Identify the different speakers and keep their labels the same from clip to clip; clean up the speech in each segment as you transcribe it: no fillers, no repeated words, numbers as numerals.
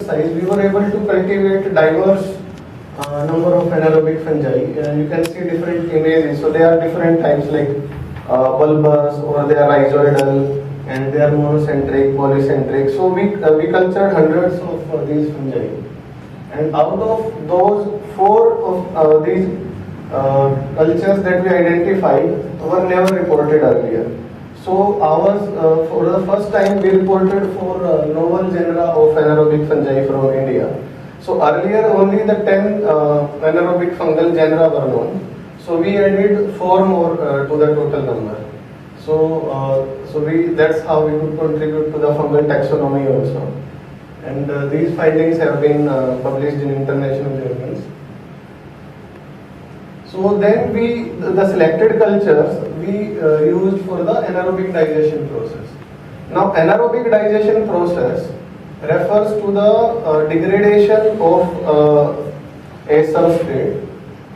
Speaker 1: size, we were able to cultivate diverse number of anaerobic fungi. You can see different images. So they are different types like bulbous, or they are rhizoidal, and they are monocentric, polycentric. So we cultured hundreds of these fungi, and out of those, 4 of these cultures that we identified were never reported earlier. So ours, for the first time, we reported 4 novel genera of anaerobic fungi from India. So earlier only the 10 anaerobic fungal genera were known. So we added 4 more to the total number. So that's how we could contribute to the fungal taxonomy also. And these findings have been published in international journals. So then the selected cultures we used for the anaerobic digestion process. Now anaerobic digestion process refers to the degradation of a substrate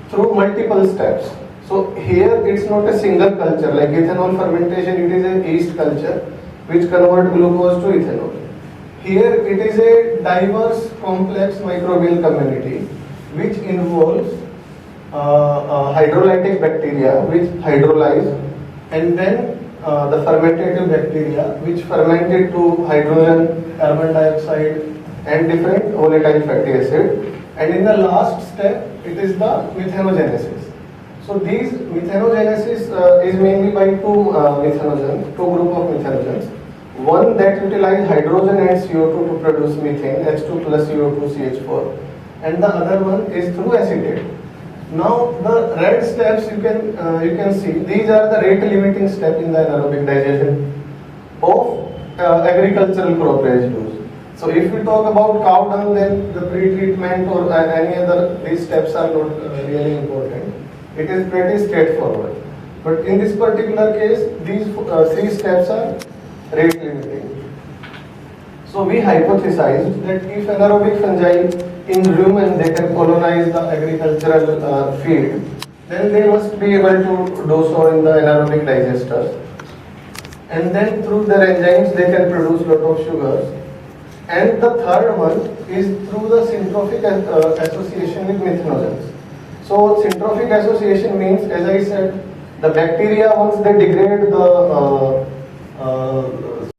Speaker 1: through multiple steps. So here it's not a single culture like ethanol fermentation, it is a yeast culture which convert glucose to ethanol. Here it is a diverse complex microbial community which involves hydrolytic bacteria which hydrolyze, and then the fermentative bacteria which fermented to hydrogen, carbon dioxide and different volatile fatty acid, and in the last step it is the methanogenesis. So these methanogenesis is mainly by two group of methanogens. One that utilize hydrogen and CO2 to produce methane, H2 plus CO2 CH4, and the other one is through acetate. Now the red steps you can see, these are the rate limiting step in the anaerobic digestion of agricultural crop residues. So if we talk about cow dung, then the pre-treatment or any other, these steps are not really important. It is pretty straightforward. But in this particular case, these 3 steps are rate limiting. So we hypothesized that if anaerobic fungi in human they can colonize the agricultural field, then they must be able to do so in the anaerobic digesters. And then through their enzymes they can produce lot of sugars. And the third one is through the syntrophic association with methanogens. So syntrophic association means, as I said, the bacteria once they degrade the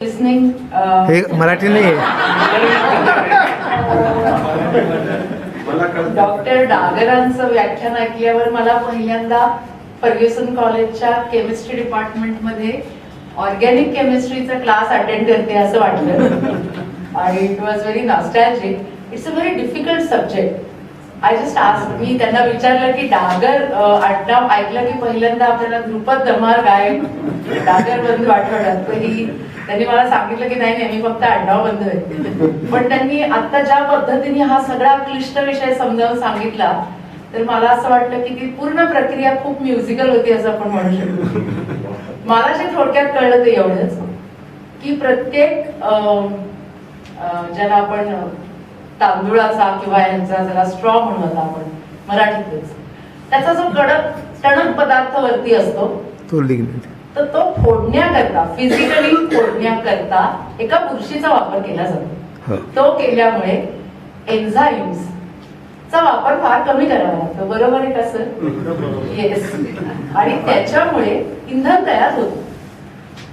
Speaker 2: listening.
Speaker 3: हे मराठी नाही
Speaker 2: doctor डागरांचं व्याख्यान ऐकल्यावर मला पहिल्यांदा Ferguson कॉलेजच्या chemistry डिपार्टमेंटमध्ये organic केमिस्ट्रीचा class attend करते असं वाटलं आणि it was very nostalgic. It's a very difficult subject. I just asked, मी त्यांना विचारलं की डागर आडनाव ऐकलं की पहिल्यांदा आपल्याला ध्रुपद धमार गायक डागर बंधू आठवड्यात, त्यांनी मला सांगितलं की नाही मी फक्त आडनाव बंधू आहे. पण त्यांनी आता ज्या पद्धतीने हा सगळा क्लिष्ट विषय समजावून सांगितला तर मला असं वाटलं की ती पूर्ण प्रक्रिया खूप म्युझिकल होती असं आपण म्हणू शकतो. मला जे थोडक्यात कळलं ते एवढंच की प्रत्येक ज्याला आपण तांदूळाचा किंवा यांचा जरा स्ट्रॉ म्हणू आता आपण मराठीतच, त्याचा जो कडक टणक पदार्थ वरती असतो तर तो फोडण्याकरता, फिजिकली फोडण्याकरता एका बुरशीचा वापर केला जातो. तो केल्यामुळे एन्झाईम्स चा वापर फार कमी करावा लागतो. बरोबर आहे का सर? येस. आणि त्याच्यामुळे इंधन तयार होतं.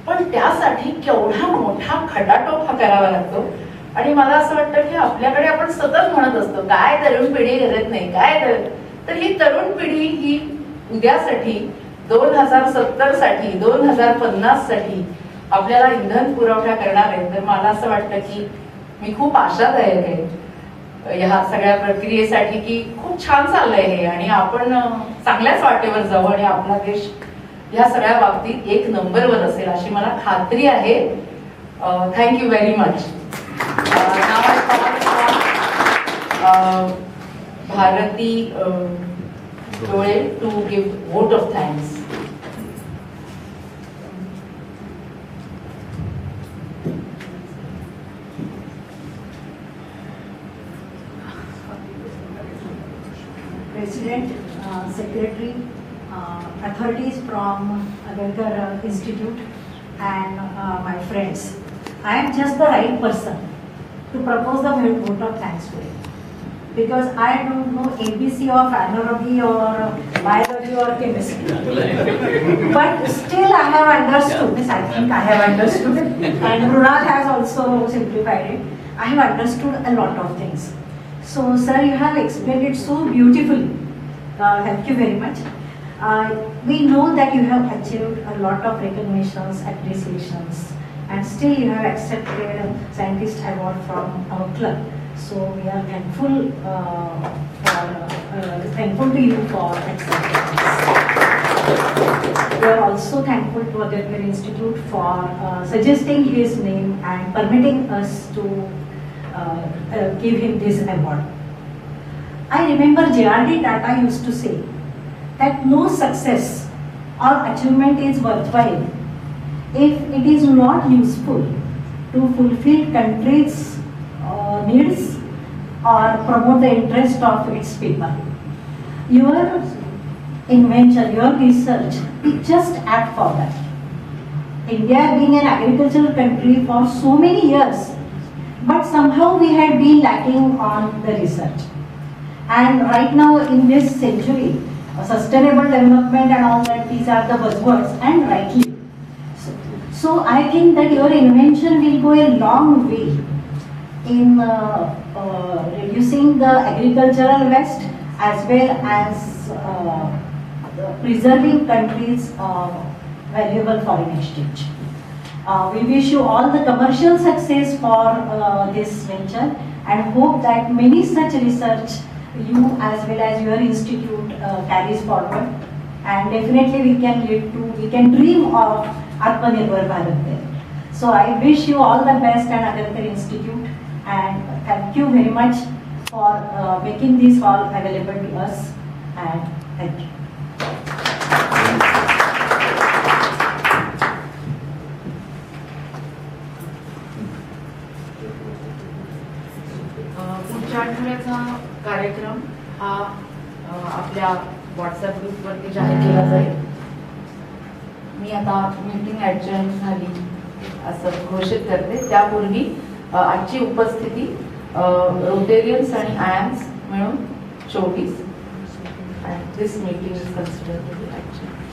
Speaker 2: पण त्यासाठी केवढा मोठा खटाटोप हा करावा लागतो. आणि मला असं वाटतं की आपल्याकडे आपण सतत म्हणत असतो काय तरुण पिढी करत नाही, काय तर ही तरुण पिढी ही उद्यासाठी 2070 साठी 2050 साठी आपल्याला इंधन पुरवठा करणार आहे. तर मला असं वाटतं की मी खूप आशादायक आहे ह्या सगळ्या प्रक्रियेसाठी की खूप छान चाललंय हे आणि आपण चांगल्याच वाटेवर जाऊ आणि आपला देश ह्या सगळ्या बाबतीत 1 नंबरवर असेल अशी मला खात्री आहे. Thank you very much. Bharati Dole to give vote of thanks.
Speaker 4: President, Secretary, authorities from Agarkar Institute and my friends. I am just the right person to propose the vote of thanks today. Because I don't know ABC of analogy or biology or chemistry. But still I have understood, means I think I have understood, and Runal has also simplified it. I have understood a lot of things. So sir, you have explained it so beautifully. Thank you very much. We know that you have achieved a lot of recognitions, appreciations, and still you have accepted a scientist award from our club. So we are thankful, thankful to you for accepting this. We are also thankful to Agarkar Institute for suggesting his name and permitting us to give him this award. I remember J.R.D. Tata used to say that no success or achievement is worthwhile if it is not useful to fulfill country's needs or promote the interest of its people. Your invention, your research is just apt for that. India being an agricultural country for so many years, but somehow we had been lacking on the research. And right now in this century, sustainable development and all that, these are the buzzwords, and rightly. So I think that your invention will go a long way in reducing the agricultural waste as well as preserving country's valuable foreign exchange. We wish you all the commercial success for this venture and hope that many such research you as well as your institute carries forward, and definitely we can dream of Atmanirbhar Bharat there. So I wish you all the best at Agarkar Institute, and thank you very much for making this hall available to us, and thank you.
Speaker 2: पुढच्या आठवड्याचा कार्यक्रम हा आपल्या WhatsApp ग्रुपवरती जाहीर केला जाईल. मी आता meeting ॲडजर्न झाली असं घोषित करते. त्यापूर्वी आजची उपस्थिती रोटेरियन्स आणि आयन्स मिळून 24, and this meeting is considered to be adjourned.